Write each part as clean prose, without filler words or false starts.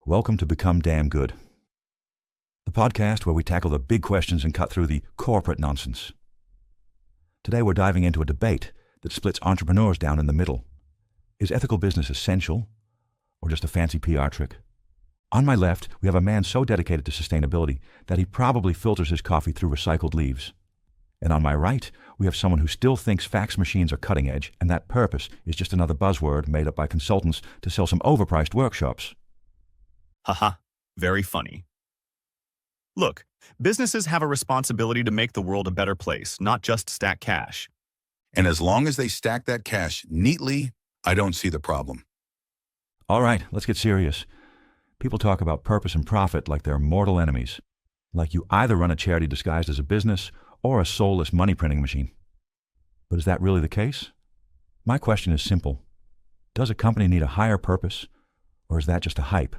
Welcome to Become Damn Good, the podcast where we tackle the big questions and cut through the corporate nonsense. Today we're diving into a debate that splits entrepreneurs down in the middle. Is ethical business essential or just a fancy PR trick? On my left, we have a man so dedicated to sustainability that he probably filters his coffee through recycled leaves. And on my right, we have someone who still thinks fax machines are cutting edge and that purpose is just another buzzword made up by consultants to sell some overpriced workshops. Haha, very funny. Look, businesses have a responsibility to make the world a better place, not just stack cash. And as long as they stack that cash neatly, I don't see the problem. All right, let's get serious. People talk about purpose and profit like they're mortal enemies, like you either run a charity disguised as a business or a soulless money printing machine. But is that really the case? My question is simple. Does a company need a higher purpose, or is that just a hype?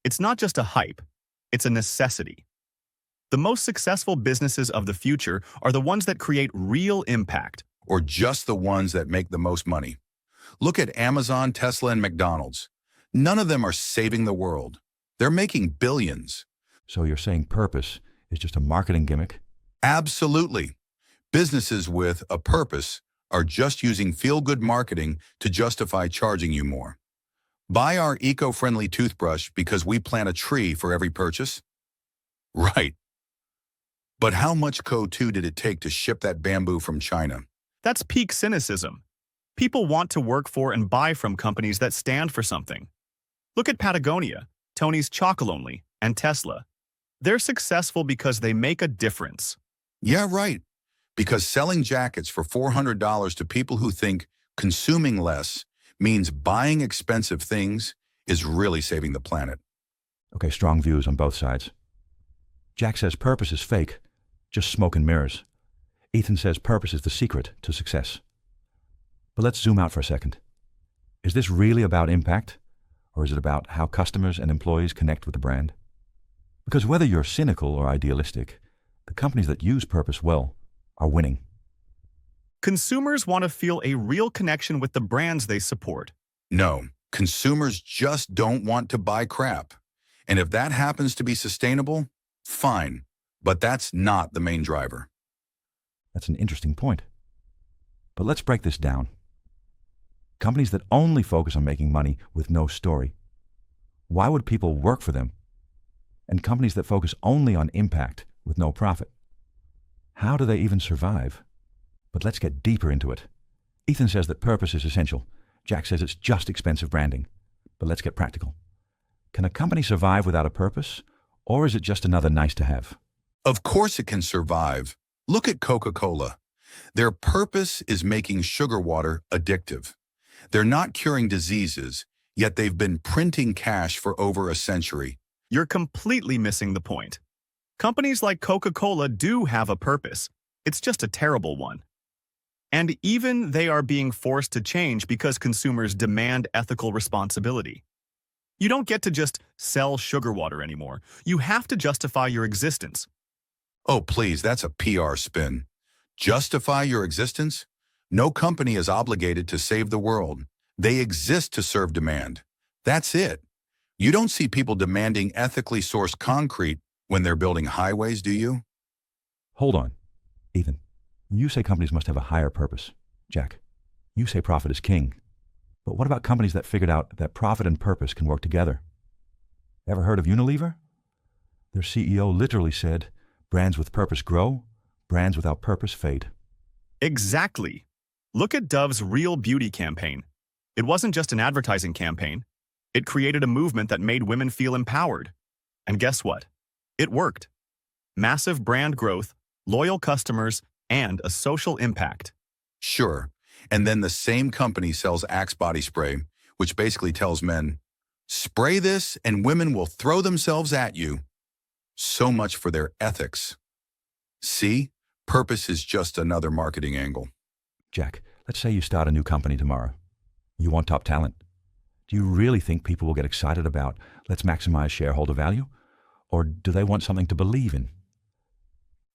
It's not just a hype, it's a necessity. The most successful businesses of the future are the ones that create real impact. Or just the ones that make the most money. Look at Amazon, Tesla, and McDonald's. None of them are saving the world. They're making billions. So you're saying purpose is just a marketing gimmick? Absolutely. Businesses with a purpose are just using feel-good marketing to justify charging you more. Buy our eco-friendly toothbrush because we plant a tree for every purchase? Right. But how much CO2 did it take to ship that bamboo from China? That's peak cynicism. People want to work for and buy from companies that stand for something. Look at Patagonia, Tony's Chocolonely, and Tesla. They're successful because they make a difference. Yeah, right. Because selling jackets for $400 to people who think consuming less means buying expensive things is really saving the planet. Okay, strong views on both sides. Jack says purpose is fake, just smoke and mirrors. Ethan says purpose is the secret to success. But let's zoom out for a second. Is this really about impact, or is it about how customers and employees connect with the brand? Because whether you're cynical or idealistic, the companies that use purpose well are winning. Consumers want to feel a real connection with the brands they support. No, consumers just don't want to buy crap. And if that happens to be sustainable, fine. But that's not the main driver. That's an interesting point. But let's break this down. Companies that only focus on making money with no story. Why would people work for them? And companies that focus only on impact with no profit. How do they even survive? But let's get deeper into it. Ethan says that purpose is essential. Jack says it's just expensive branding. But let's get practical. Can a company survive without a purpose? Or is it just another nice to have? Of course it can survive. Look at Coca-Cola. Their purpose is making sugar water addictive. They're not curing diseases, yet they've been printing cash for over a century. You're completely missing the point. Companies like Coca-Cola do have a purpose. It's just a terrible one. And even they are being forced to change because consumers demand ethical responsibility. You don't get to just sell sugar water anymore. You have to justify your existence. Oh, please, that's a PR spin. Justify your existence? No company is obligated to save the world. They exist to serve demand. That's it. You don't see people demanding ethically sourced concrete when they're building highways, do you? Hold on. Ethan, you say companies must have a higher purpose. Jack, you say profit is king. But what about companies that figured out that profit and purpose can work together? Ever heard of Unilever? Their CEO literally said, brands with purpose grow, brands without purpose fade. Exactly. Look at Dove's Real Beauty campaign. It wasn't just an advertising campaign. It created a movement that made women feel empowered. And guess what? It worked. Massive brand growth, loyal customers, and a social impact. Sure. And then the same company sells Axe body spray, which basically tells men, spray this and women will throw themselves at you. So much for their ethics. See, purpose is just another marketing angle. Jack, let's say you start a new company tomorrow. You want top talent. Do you really think people will get excited about let's maximize shareholder value? Or do they want something to believe in?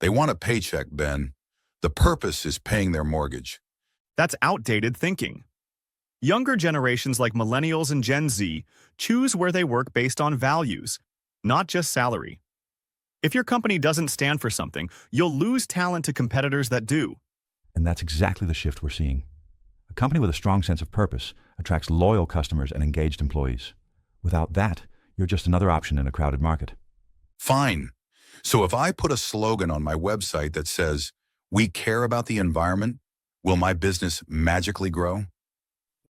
They want a paycheck, Ben. The purpose is paying their mortgage. That's outdated thinking. Younger generations like Millennials and Gen Z choose where they work based on values, not just salary. If your company doesn't stand for something, you'll lose talent to competitors that do. And that's exactly the shift we're seeing. A company with a strong sense of purpose attracts loyal customers and engaged employees. Without that, you're just another option in a crowded market. Fine. So if I put a slogan on my website that says, "We care about the environment," will my business magically grow?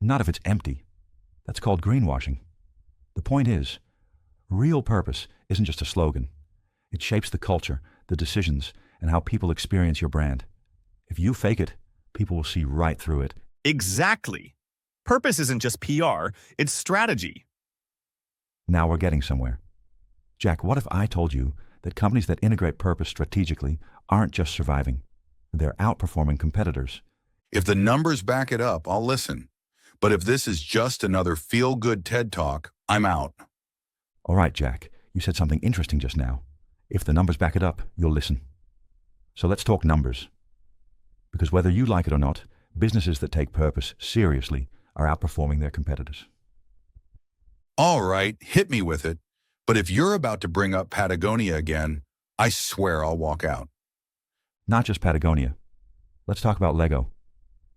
Not if it's empty. That's called greenwashing. The point is, real purpose isn't just a slogan. It shapes the culture, the decisions, and how people experience your brand. If you fake it, people will see right through it. Exactly. Purpose isn't just PR, it's strategy. Now we're getting somewhere. Jack, what if I told you that companies that integrate purpose strategically aren't just surviving? They're outperforming competitors. If the numbers back it up, I'll listen. But if this is just another feel-good TED Talk, I'm out. All right, Jack, you said something interesting just now. If the numbers back it up, you'll listen. So let's talk numbers. Because whether you like it or not, businesses that take purpose seriously are outperforming their competitors. All right, hit me with it. But if you're about to bring up Patagonia again, I swear I'll walk out. Not just Patagonia. Let's talk about Lego.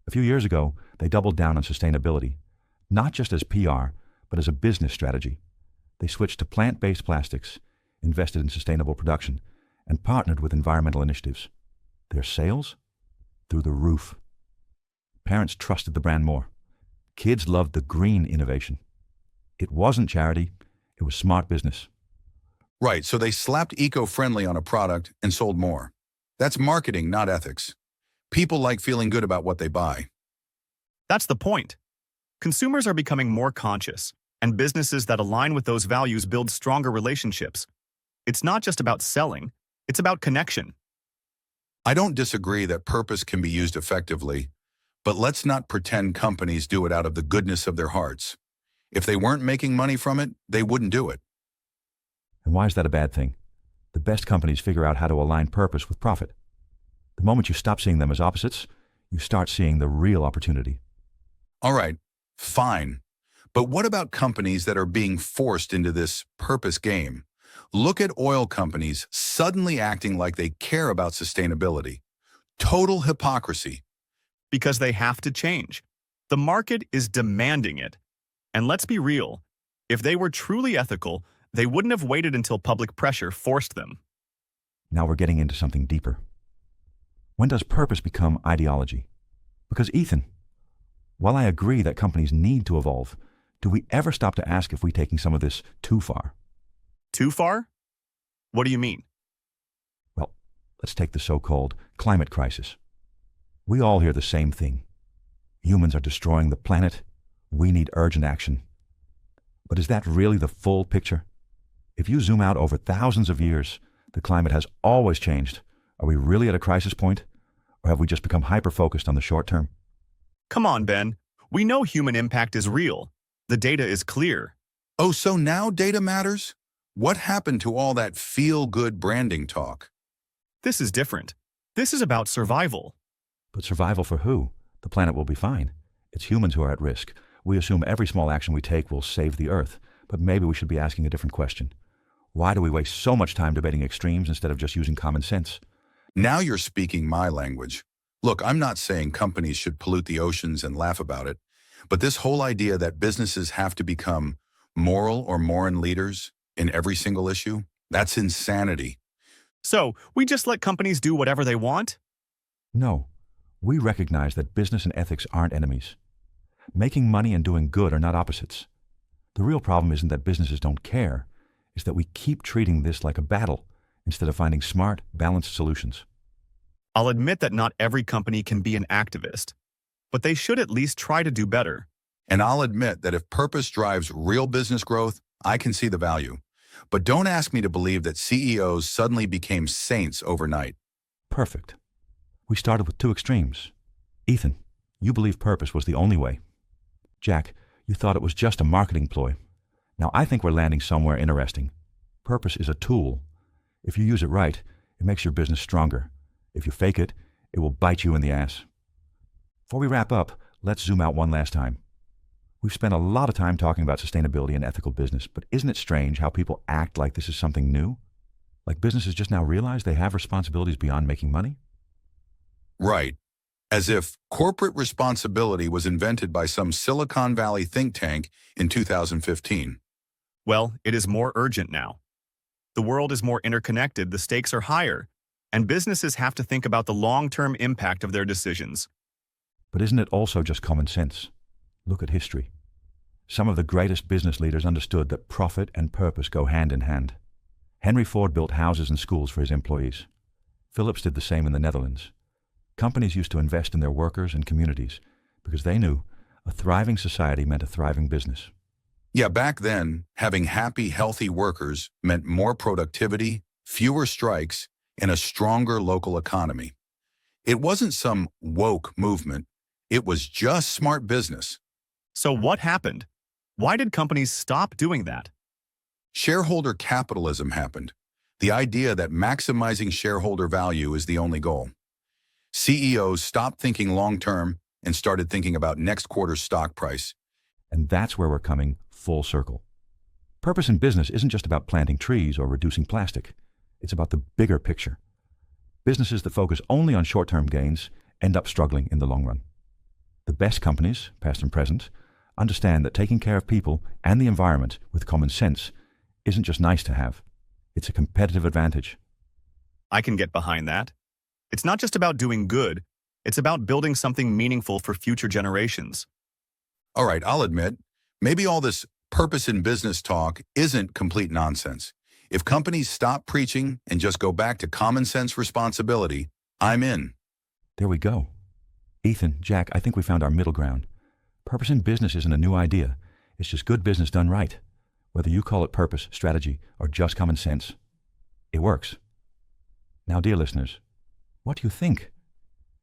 A few years ago, they doubled down on sustainability, not just as PR, but as a business strategy. They switched to plant-based plastics, invested in sustainable production, and partnered with environmental initiatives. Their sales? Through the roof. Parents trusted the brand more. Kids loved the green innovation. It wasn't charity, it was smart business. Right, so they slapped eco-friendly on a product and sold more. That's marketing, not ethics. People like feeling good about what they buy. That's the point. Consumers are becoming more conscious, and businesses that align with those values build stronger relationships. It's not just about selling, it's about connection. I don't disagree that purpose can be used effectively, but let's not pretend companies do it out of the goodness of their hearts. If they weren't making money from it, they wouldn't do it. And why is that a bad thing? The best companies figure out how to align purpose with profit. The moment you stop seeing them as opposites, you start seeing the real opportunity. All right, fine. But what about companies that are being forced into this purpose game? Look at oil companies suddenly acting like they care about sustainability. Total hypocrisy. Because they have to change. The market is demanding it. And let's be real, if they were truly ethical, they wouldn't have waited until public pressure forced them. Now we're getting into something deeper. When does purpose become ideology? Because Ethan, while I agree that companies need to evolve, do we ever stop to ask if we're taking some of this too far? Too far? What do you mean? Well, let's take the so-called climate crisis. We all hear the same thing. Humans are destroying the planet. We need urgent action. But is that really the full picture? If you zoom out over thousands of years, the climate has always changed. Are we really at a crisis point? Or have we just become hyper-focused on the short term? Come on, Ben. We know human impact is real. The data is clear. Oh, so now data matters? What happened to all that feel-good branding talk? This is different. This is about survival. But survival for who? The planet will be fine. It's humans who are at risk. We assume every small action we take will save the Earth. But maybe we should be asking a different question. Why do we waste so much time debating extremes instead of just using common sense? Now you're speaking my language. Look, I'm not saying companies should pollute the oceans and laugh about it, but this whole idea that businesses have to become moral or moron leaders in every single issue, that's insanity. So, we just let companies do whatever they want? No. We recognize that business and ethics aren't enemies. Making money and doing good are not opposites. The real problem isn't that businesses don't care, it's that we keep treating this like a battle instead of finding smart, balanced solutions. I'll admit that not every company can be an activist, but they should at least try to do better. And I'll admit that if purpose drives real business growth, I can see the value. But don't ask me to believe that CEOs suddenly became saints overnight. Perfect. We started with two extremes. Ethan, you believe purpose was the only way. Jack, you thought it was just a marketing ploy. Now I think we're landing somewhere interesting. Purpose is a tool. If you use it right, it makes your business stronger. If you fake it, it will bite you in the ass. Before we wrap up, let's zoom out one last time. We've spent a lot of time talking about sustainability and ethical business, but isn't it strange how people act like this is something new? Like businesses just now realize they have responsibilities beyond making money? Right. As if corporate responsibility was invented by some Silicon Valley think tank in 2015. Well, it is more urgent now. The world is more interconnected, the stakes are higher, and businesses have to think about the long-term impact of their decisions. But isn't it also just common sense? Look at history. Some of the greatest business leaders understood that profit and purpose go hand in hand. Henry Ford built houses and schools for his employees. Philips did the same in the Netherlands. Companies used to invest in their workers and communities because they knew a thriving society meant a thriving business. Yeah, back then, having happy, healthy workers meant more productivity, fewer strikes, and a stronger local economy. It wasn't some woke movement. It was just smart business. So what happened? Why did companies stop doing that? Shareholder capitalism happened. The idea that maximizing shareholder value is the only goal. CEOs stopped thinking long-term and started thinking about next quarter's stock price. And that's where we're coming full circle. Purpose in business isn't just about planting trees or reducing plastic. It's about the bigger picture. Businesses that focus only on short-term gains end up struggling in the long run. The best companies, past and present, understand that taking care of people and the environment with common sense isn't just nice to have. It's a competitive advantage. I can get behind that. It's not just about doing good, it's about building something meaningful for future generations. All right, I'll admit, maybe all this purpose in business talk isn't complete nonsense. If companies stop preaching and just go back to common sense responsibility, I'm in. There we go. Ethan, Jack, I think we found our middle ground. Purpose in business isn't a new idea. It's just good business done right. Whether you call it purpose, strategy, or just common sense, it works. Now, dear listeners, what do you think?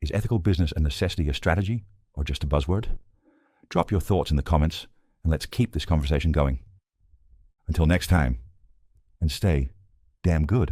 Is ethical business a necessity, a strategy, or just a buzzword? Drop your thoughts in the comments, and let's keep this conversation going. Until next time, and stay damn good.